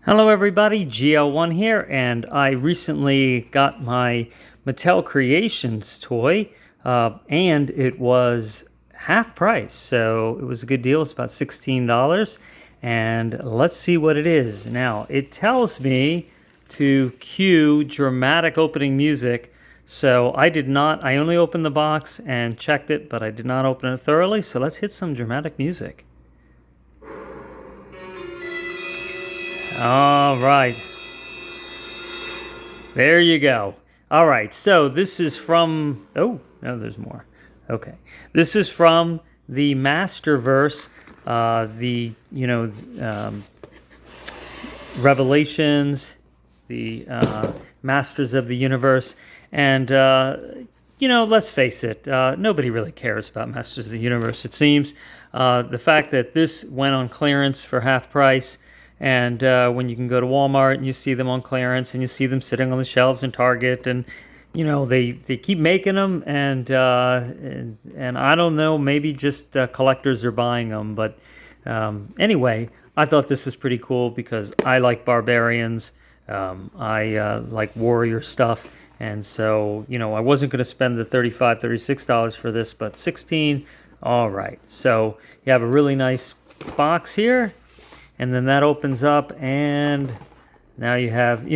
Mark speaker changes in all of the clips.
Speaker 1: Hello everybody, GL1 here, and I recently got my Mattel Creations toy, and it was half price, so it was a good deal. It's about $16, and let's see what it is. Now, it tells me to cue dramatic opening music, so I only opened the box and checked it, but I did not open it thoroughly, so let's hit some dramatic music. All right. There you go. All right. So this is from... Oh, no, there's more. Okay. This is from the Masterverse, Revelations, the Masters of the Universe. And, let's face it, nobody really cares about Masters of the Universe, it seems. The fact that this went on clearance for half price... And when you can go to Walmart and you see them on clearance and you see them sitting on the shelves in Target, and they keep making them, and I don't know, maybe just collectors are buying them, but anyway, I thought this was pretty cool because I like Barbarians, I like warrior stuff, and so I wasn't going to spend the $36 for this, but $16, all right. So you have a really nice box here. And then that opens up, and now you have,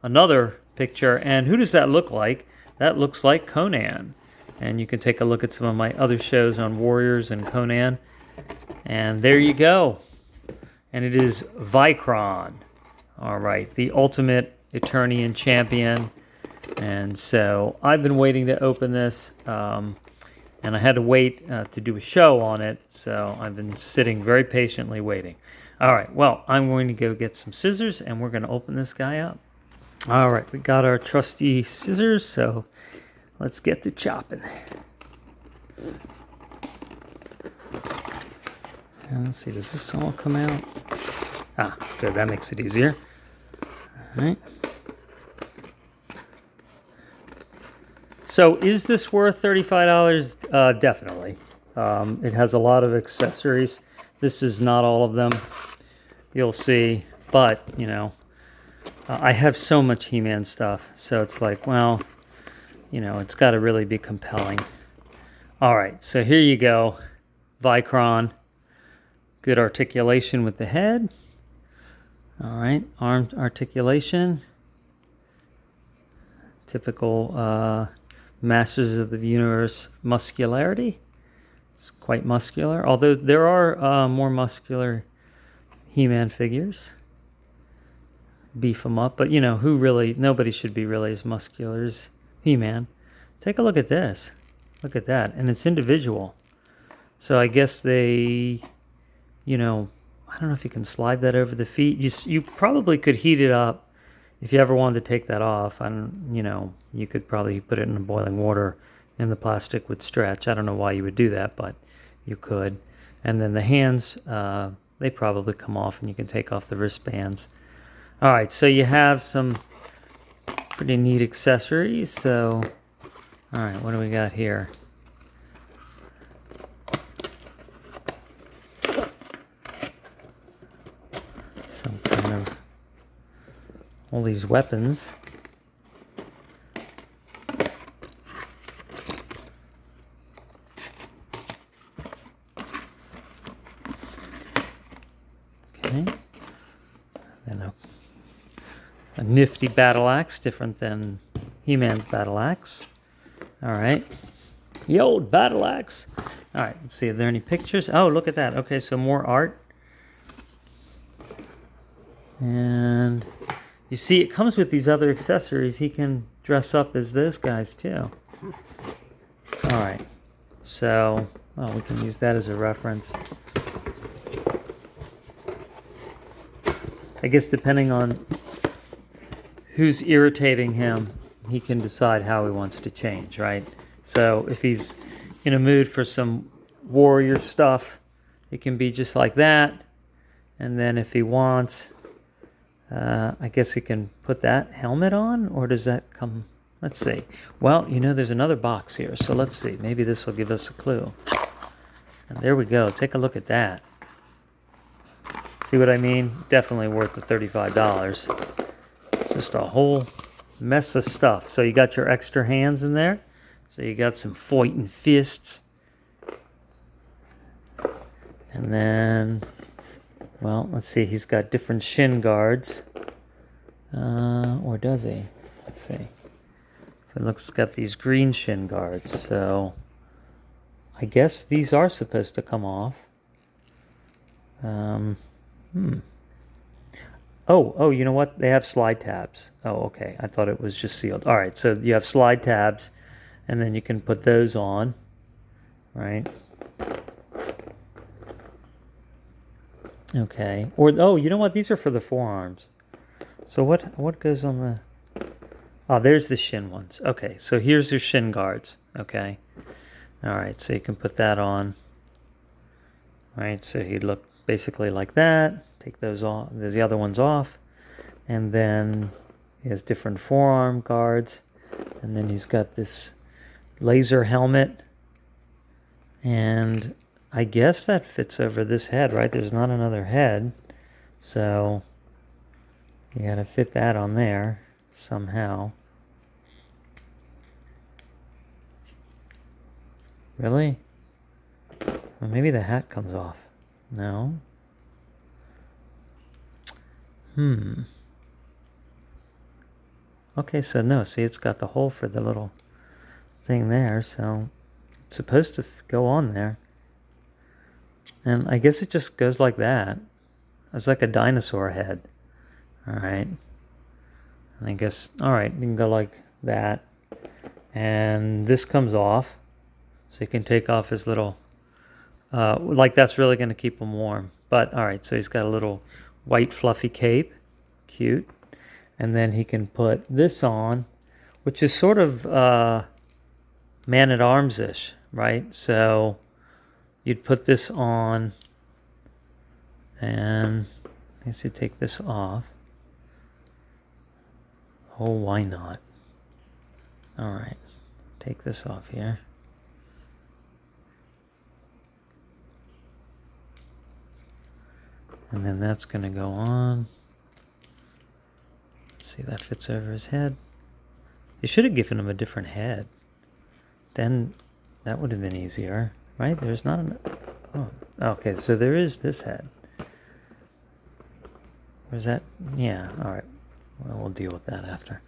Speaker 1: another picture. And who does that look like? That looks like Conan. And you can take a look at some of my other shows on Warriors and Conan. And there you go. And it is VYKRON. All right, the ultimate Eternian champion. And so I've been waiting to open this. And I had to wait to do a show on it. So I've been sitting very patiently waiting. All right, well, I'm going to go get some scissors, and we're going to open this guy up. All right, we got our trusty scissors, so let's get to chopping. And let's see, does this all come out? Ah, good, that makes it easier. All right. So is this worth $35? Definitely. It has a lot of accessories. This is not all of them, you'll see, but, I have so much He-Man stuff, so it's like, well, it's got to really be compelling. All right, so here you go, VYKRON. Good articulation with the head. All right, arm articulation. Typical Masters of the Universe muscularity. It's quite muscular, although there are more muscular He-Man figures. Beef them up, but nobody should be really as muscular as He-Man. Take a look at this. Look at that, and it's individual. So I guess they, I don't know if you can slide that over the feet. You probably could heat it up if you ever wanted to take that off. You could probably put it in boiling water. And the plastic would stretch. I don't know why you would do that, but you could. And then the hands, they probably come off, and you can take off the wristbands. All right, so you have some pretty neat accessories. So, all right, what do we got here? Some kind of all these weapons. Then a nifty battle axe, different than He-Man's battle axe. All right. The old battle axe. All right, let's see. Are there any pictures? Oh, look at that. Okay, so more art. And you see, it comes with these other accessories. He can dress up as those guys, too. All right. So, we can use that as a reference. I guess depending on who's irritating him, he can decide how he wants to change, right? So if he's in a mood for some warrior stuff, it can be just like that. And then if he wants, I guess he can put that helmet on, or does that come? Let's see. Well, there's another box here, so let's see. Maybe this will give us a clue. And there we go. Take a look at that. See what I mean? Definitely worth the $35. Just a whole mess of stuff. So you got your extra hands in there. So you got some fighting fists. And then, well, let's see. He's got different shin guards. Or does he? Let's see. It looks got these green shin guards. So I guess these are supposed to come off. Oh, you know what? They have slide tabs. Oh, okay. I thought it was just sealed. All right, so you have slide tabs, and then you can put those on, right? Okay. Or, oh, you know what? These are for the forearms. So what goes on the... Oh, there's the shin ones. Okay, so here's your shin guards. Okay. All right, so you can put that on. All right, so he'd look basically like that. Take those off. There's the other ones off. And then he has different forearm guards. And then he's got this laser helmet. And I guess that fits over this head, right? There's not another head. So you got to fit that on there somehow. Really? Well, maybe the hat comes off. No? Okay, so no, see, it's got the hole for the little thing there, so it's supposed to go on there. And I guess it just goes like that. It's like a dinosaur head. All right. And I guess, all right, you can go like that. And this comes off. So you can take off his little, like that's really going to keep him warm. But all right, so he's got a little white fluffy cape. Cute. And then he can put this on, which is sort of man-at-arms-ish, right? So you'd put this on, and I guess you take this off. Oh, why not? All right, take this off here. And then that's going to go on. See, that fits over his head. You should have given him a different head. Then that would have been easier, right? There's not an... Oh, okay, so there is this head. Where's that? Yeah, all right. Well, we'll deal with that after.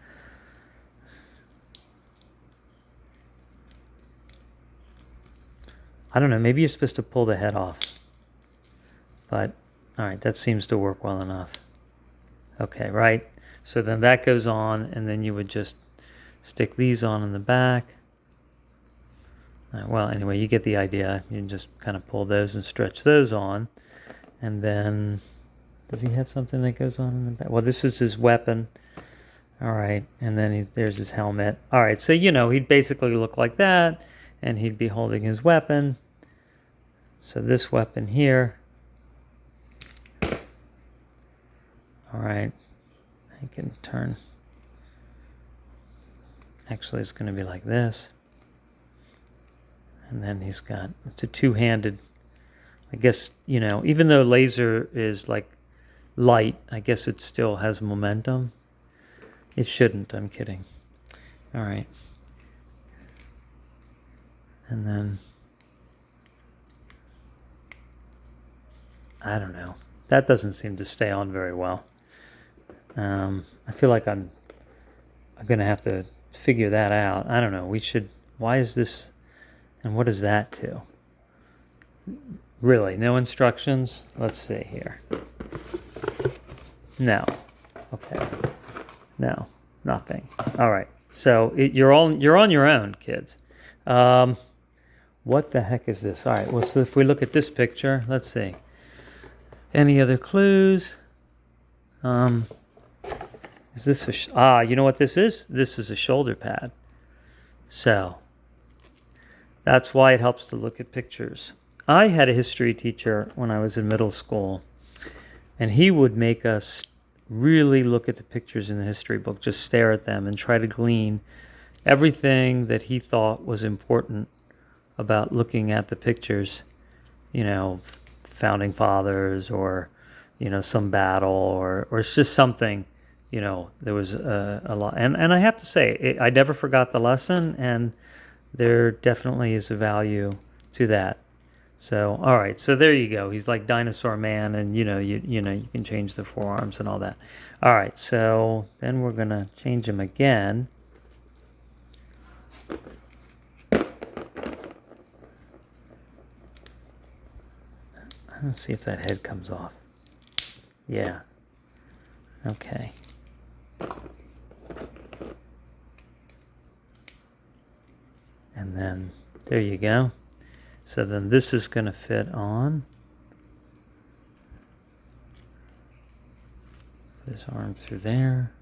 Speaker 1: I don't know, maybe you're supposed to pull the head off. But, all right, that seems to work well enough. Okay, right? So then that goes on, and then you would just stick these on in the back. Well, anyway, you get the idea. You can just kind of pull those and stretch those on. And then, does he have something that goes on in the back? Well, this is his weapon. All right, and then there's his helmet. All right, so, you know, he'd basically look like that, and he'd be holding his weapon. So this weapon here. All right. I can turn. Actually, it's going to be like this. And then he's got, it's a two-handed, I guess, you know, even though laser is like light, I guess it still has momentum. It shouldn't, I'm kidding. All right. And then, I don't know. That doesn't seem to stay on very well. I feel like I'm going to have to figure that out. I don't know. We should... Why is this... And what is that to? Really? No instructions? Let's see here. No. Okay. No. Nothing. All right. So you're on your own, kids. What the heck is this? All right. Well, so if we look at this picture, let's see. Any other clues? Is this a... you know what this is? This is a shoulder pad. So, that's why it helps to look at pictures. I had a history teacher when I was in middle school, and he would make us really look at the pictures in the history book, just stare at them and try to glean everything that he thought was important about looking at the pictures, you know, founding fathers or some battle, or it's just something. There was a lot, and I have to say, I never forgot the lesson, and there definitely is a value to that. So, all right, so there you go. He's like Dinosaur Man, and you can change the forearms and all that. All right, so then we're gonna change him again. Let's see if that head comes off. Yeah. Okay. And then there you go. So then this is going to fit on his arm through there.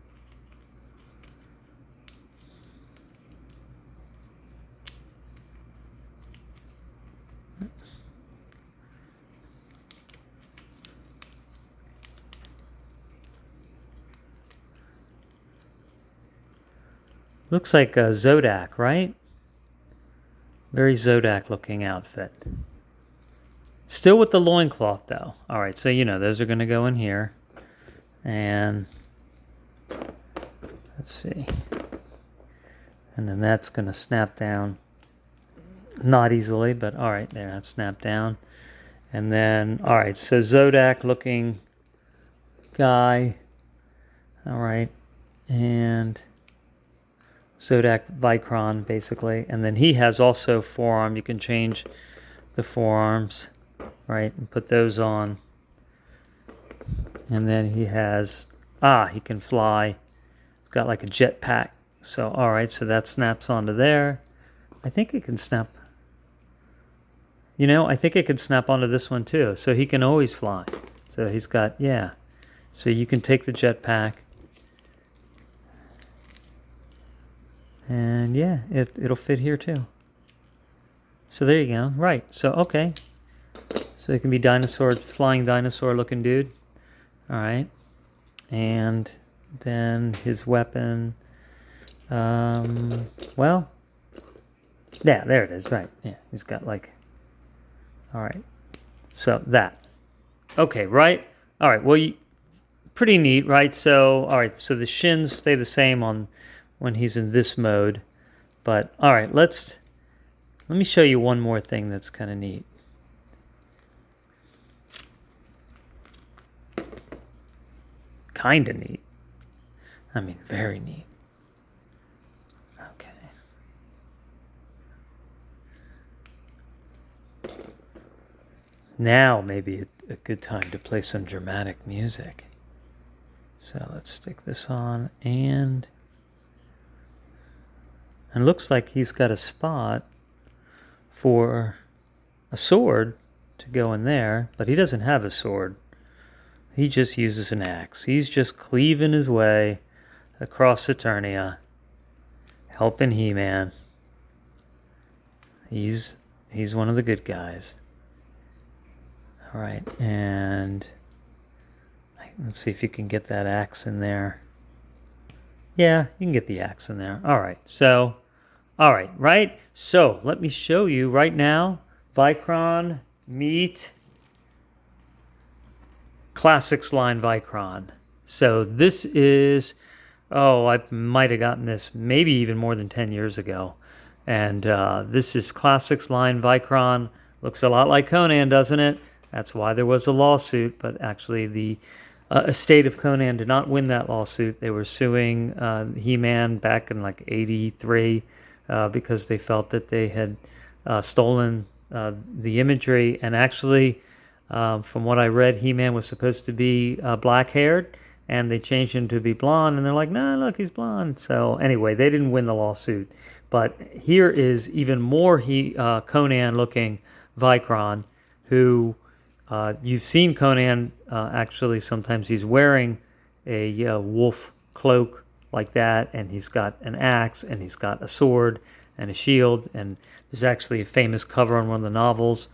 Speaker 1: Looks like a Zodak, right? Very Zodak looking outfit. Still with the loincloth though. All right, so those are going to go in here. And let's see. And then that's going to snap down. Not easily, but all right, there, that's snapped down. And then, all right, so Zodak looking guy. All right, and Zodak VYKRON, basically. And then he has also forearm. You can change the forearms, right, and put those on. And then he has, he can fly. It's got like a jetpack. So, all right, so that snaps onto there. I think it can snap. I think it can snap onto this one too. So he can always fly. So he's got, yeah. So you can take the jetpack. And yeah, it'll fit here too. So there you go. Right. So, okay. So it can be flying dinosaur looking dude. All right. And then his weapon. Well, yeah, there it is. Right. Yeah. He's got like, all right. So that. Okay. Right. All right. Well, pretty neat, right? So, all right. So the shins stay the same when he's in this mode. But all right, let me show you one more thing that's kind of neat. Kind of neat. I mean, very neat. Okay. Now maybe a good time to play some dramatic music. So let's stick this on, and looks like he's got a spot for a sword to go in there, but he doesn't have a sword. He just uses an axe. He's just cleaving his way across Eternia, helping He-Man. He's one of the good guys. All right, and let's see if you can get that axe in there. Yeah, you can get the axe in there. All right, so, right? So, let me show you right now, VYKRON meet Classics line VYKRON. So this is, I might have gotten this maybe even more than 10 years ago. And this is Classics line VYKRON. Looks a lot like Conan, doesn't it? That's why there was a lawsuit, but actually the estate of Conan did not win that lawsuit. They were suing He-Man back in like 83 because they felt that they had stolen the imagery. And actually, from what I read, He-Man was supposed to be black-haired, and they changed him to be blonde, and they're like, no, look, he's blonde. So anyway, they didn't win the lawsuit. But here is even more Conan-looking VYKRON, who you've seen Conan, actually, sometimes he's wearing a wolf cloak like that, and he's got an axe, and he's got a sword and a shield, and there's actually a famous cover on one of the novels.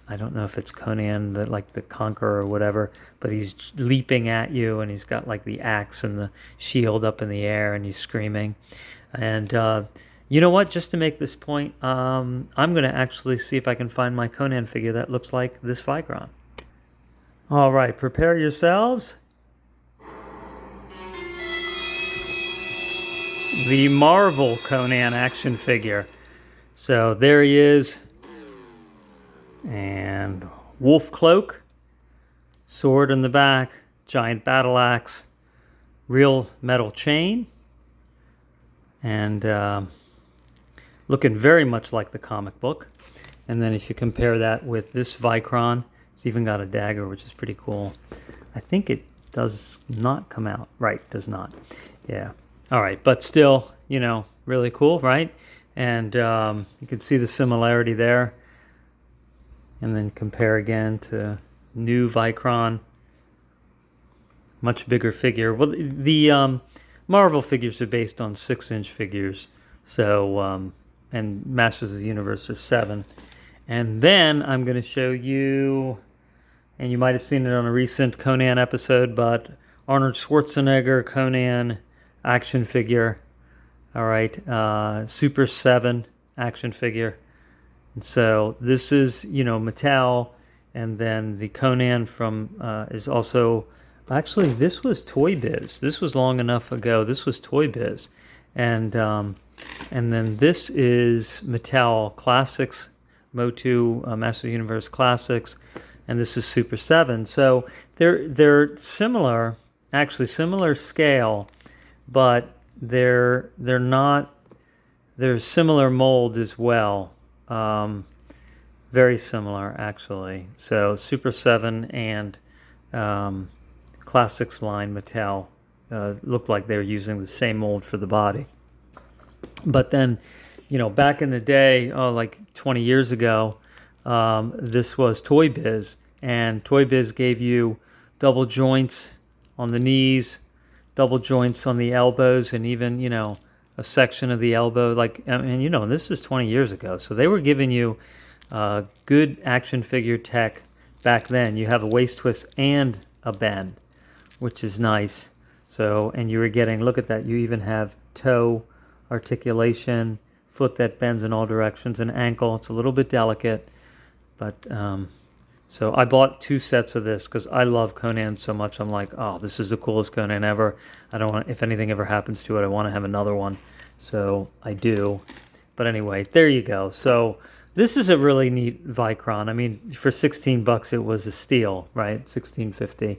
Speaker 1: I don't know if it's Conan, the Conqueror or whatever, but he's leaping at you, and he's got like the axe and the shield up in the air, and he's screaming. And you know what? Just to make this point, I'm going to actually see if I can find my Conan figure that looks like this VYKRON. All right, prepare yourselves. The Marvel Conan action figure. So there he is. And wolf cloak, sword in the back, giant battle axe, real metal chain, and looking very much like the comic book. And then if you compare that with this VYKRON, it's even got a dagger, which is pretty cool. I think it does not come out. Right, does not. Yeah. All right, but still, you know, really cool, right? And you can see the similarity there. And then compare again to new VYKRON. Much bigger figure. Well, the Marvel figures are based on 6-inch figures. So, and Masters of the Universe are 7. And then I'm going to show you, and you might have seen it on a recent Conan episode, but Arnold Schwarzenegger Conan action figure. All right, Super 7 action figure. And so this is, you know, Mattel, and then the Conan from is also, actually this was Toy Biz. This was long enough ago. This was Toy Biz, and then this is Mattel Classics, Motu Master Universe Classics, and this is Super 7. So they're similar, actually similar scale, but they're not. They're similar mold as well. Very similar, actually. So Super 7 and Classics line Mattel looked like they were using the same mold for the body. But then, you know, back in the day, like 20 years ago, this was Toy Biz, and Toy Biz gave you double joints on the knees, double joints on the elbows, and even, you know, a section of the elbow. Like, I mean, you know, this is 20 years ago, so they were giving you good action figure tech back then. You have a waist twist and a bend, which is nice. So, and you were getting, look at that, you even have toe articulation, foot that bends in all directions, and ankle. It's a little bit delicate, but so I bought 2 sets of this because I love Conan so much. I'm like, oh, this is the coolest Conan ever. I don't want, if anything ever happens to it, I want to have another one. So I do. But anyway, there you go. So this is a really neat VYKRON. I mean, for $16 it was a steal, right? $16.50.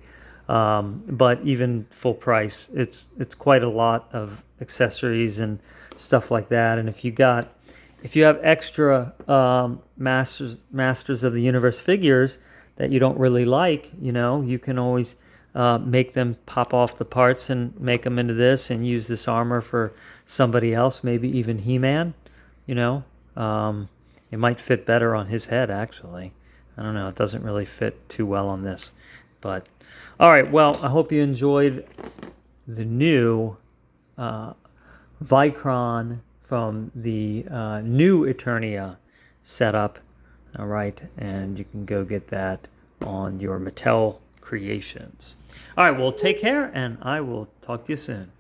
Speaker 1: But even full price, it's quite a lot of accessories and stuff like that. And if you have extra Masters of the Universe figures that you don't really like, you know, you can always make them pop off the parts and make them into this and use this armor for somebody else, maybe even He-Man, you know. It might fit better on his head, actually. I don't know. It doesn't really fit too well on this. But, all right, well, I hope you enjoyed the new VYKRON from the new Eternia setup. All right, and you can go get that on your Mattel Creations. All right, well, take care, and I will talk to you soon.